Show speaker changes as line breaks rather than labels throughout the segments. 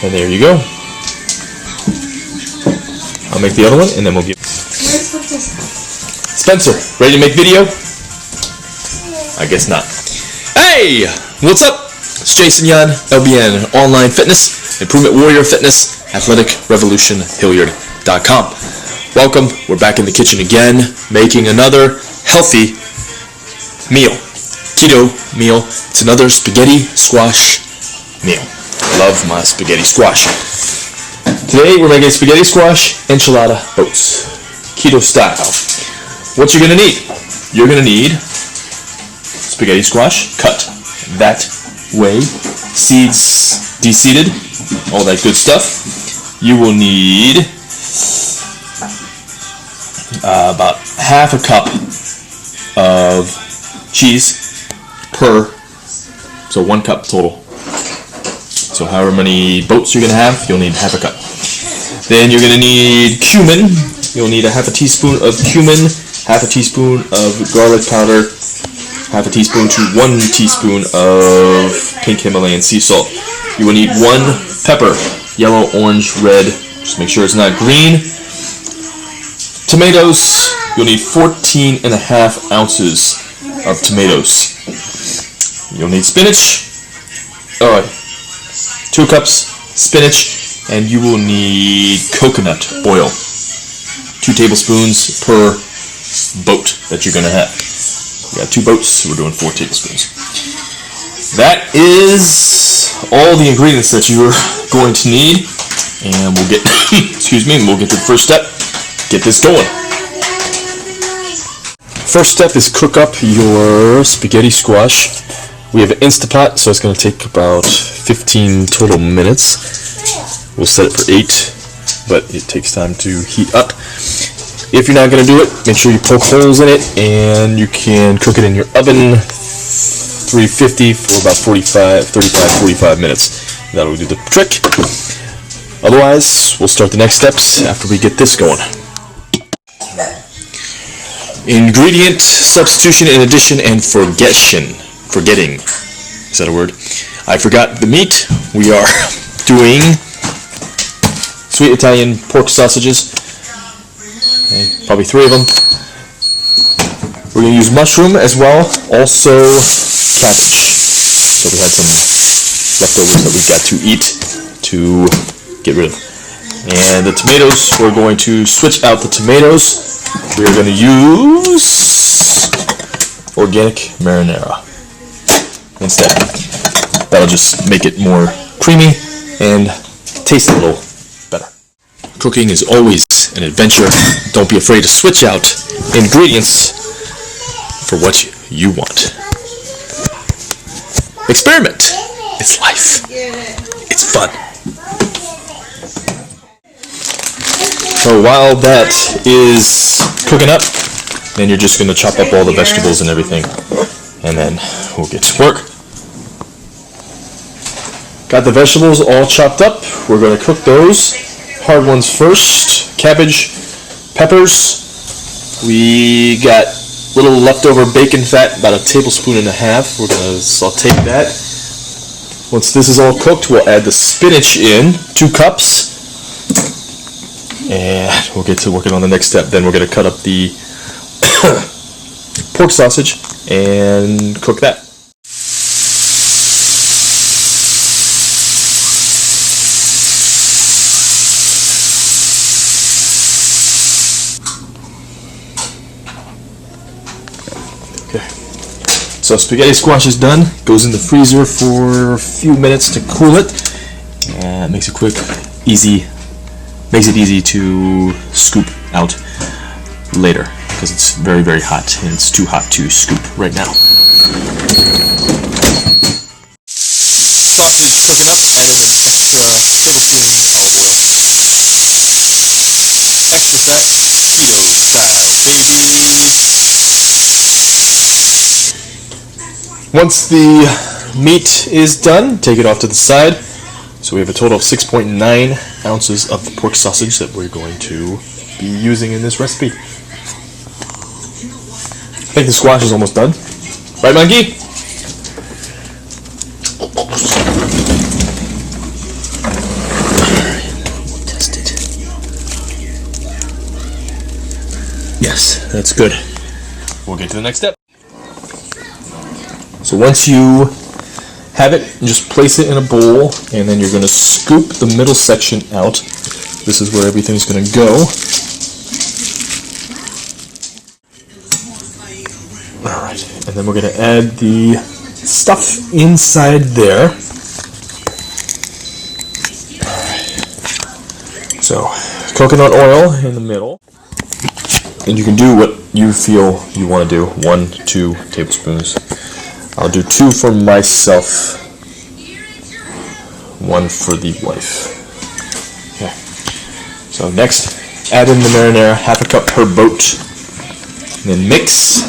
And there you go. I'll make the other one, and then we'll give... Spencer, ready to make video? I guess not. Hey! What's up? It's Jason Yan, LBN, Online Fitness, Improvement Warrior Fitness, Athletic Revolution, Hilliard.com. Welcome. We're back in the kitchen again, making another healthy meal. Keto meal. It's another spaghetti squash meal. Love my spaghetti squash. Today we're making spaghetti squash enchilada oats, keto style. What you're gonna need? You're gonna need spaghetti squash cut that way, seeds de-seeded, all that good stuff. You will need about half a cup of cheese per, so 1 cup total. So however many boats you're going to have, you'll need half a cup. Then you're going to need cumin. You'll need a half a teaspoon of cumin, half a teaspoon of garlic powder, half a teaspoon to 1 teaspoon of pink Himalayan sea salt. You will need 1 pepper, yellow, orange, red. Just make sure it's not green. Tomatoes. You'll need 14.5 ounces of tomatoes. You'll need spinach. 2 cups spinach, and you will need coconut oil. 2 tablespoons per boat that you're going to have. We got 2 boats, so we're doing 4 tablespoons. That is all the ingredients that you're going to need, and we'll get we'll get to the first step. Get this going. First step is cook up your spaghetti squash. We have an Instapot, so it's going to take about 15 total minutes. We'll set it for 8, but it takes time to heat up. If you're not going to do it, make sure you poke holes in it, and you can cook it in your oven 350 for about 45 minutes. That'll do the trick. Otherwise, we'll start the next steps after we get this going. Ingredient substitution, in addition, and forgetting. Is that a word? I forgot the meat. We are doing sweet Italian pork sausages. Okay, probably 3 of them. We're going to use mushroom as well. Also cabbage. So we had some leftovers that we've got to eat to get rid of. And the tomatoes, we're going to switch out the tomatoes. We're going to use organic marinara instead. That'll just make it more creamy and taste a little better. Cooking is always an adventure. Don't be afraid to switch out ingredients for what you want. Experiment. It's life. It's fun. So while that is cooking up, then you're just going to chop up all the vegetables and everything, and then we'll get to work. Got the vegetables all chopped up. We're going to cook those. Hard ones first. Cabbage, peppers. We got little leftover bacon fat, about 1.5 tablespoons. We're going to saute that. Once this is all cooked, we'll add the spinach in, 2 cups. And we'll get to working on the next step. Then we're going to cut up the pork sausage and cook that. Okay. So spaghetti squash is done. Goes in the freezer for a few minutes to cool it. And it makes it quick, easy. Makes it easy to scoop out later because it's very, very hot and it's too hot to scoop right now. Sausage cooking up, added an extra tablespoon of oil. Extra fat, keto style, baby. Once the meat is done, take it off to the side. So we have a total of 6.9 ounces of the pork sausage that we're going to be using in this recipe. I think the squash is almost done. Right, Monkey? That's good. We'll get to the next step. So once you have it, just place it in a bowl, and then you're going to scoop the middle section out. This is where everything's going to go. Alright, and then we're going to add the stuff inside there. So, coconut oil in the middle. And you can do what you feel you want to do. 1, 2 tablespoons. I'll do 2 for myself. 1 for the wife. Okay. So next, add in the marinara, half a cup per boat. And then mix.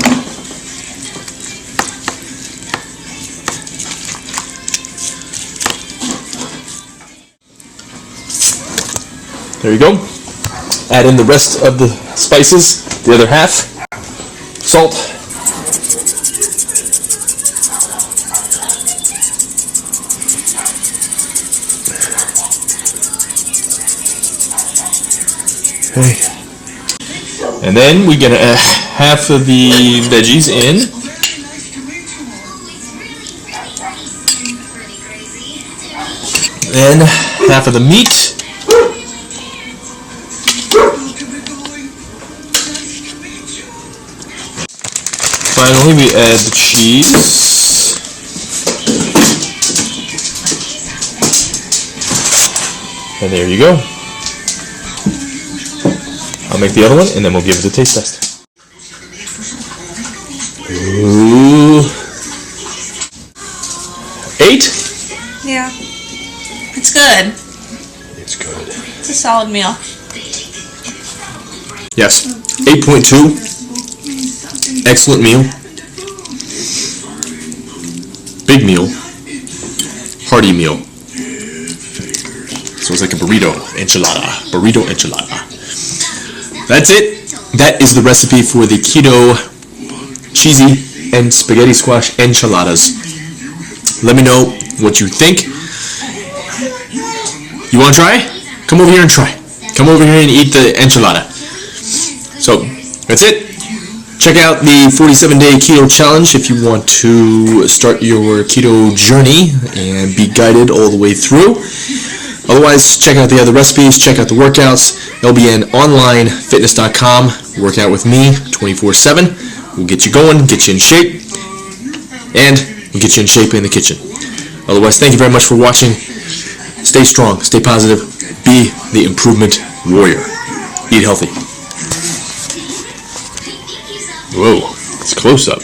There you go. Add in the rest of the spices, the other half. Salt. Okay. And then we're gonna add half of the veggies in. Then half of the meat. Finally, we add the cheese. And there you go. I'll make the other one, and then we'll give it a taste test. Ooh. 8?
Yeah. It's good.
It's good.
It's a solid meal.
Yes. 8.2. Excellent meal. Big meal. Hearty meal. So it's like a burrito enchilada. Burrito enchilada. That's it. That is the recipe for the keto cheesy and spaghetti squash enchiladas. Let me know what you think. You want to try? Come over here and try. Come over here and eat the enchilada. So, that's it. Check out the 47-day keto challenge if you want to start your keto journey and be guided all the way through. Otherwise, check out the other recipes, check out the workouts. They'll be in onlinefitness.com. Work out with me 24/7. We'll get you going, get you in shape, and we'll get you in shape in the kitchen. Otherwise, thank you very much for watching. Stay strong, stay positive, be the improvement warrior. Eat healthy. Whoa, it's close up.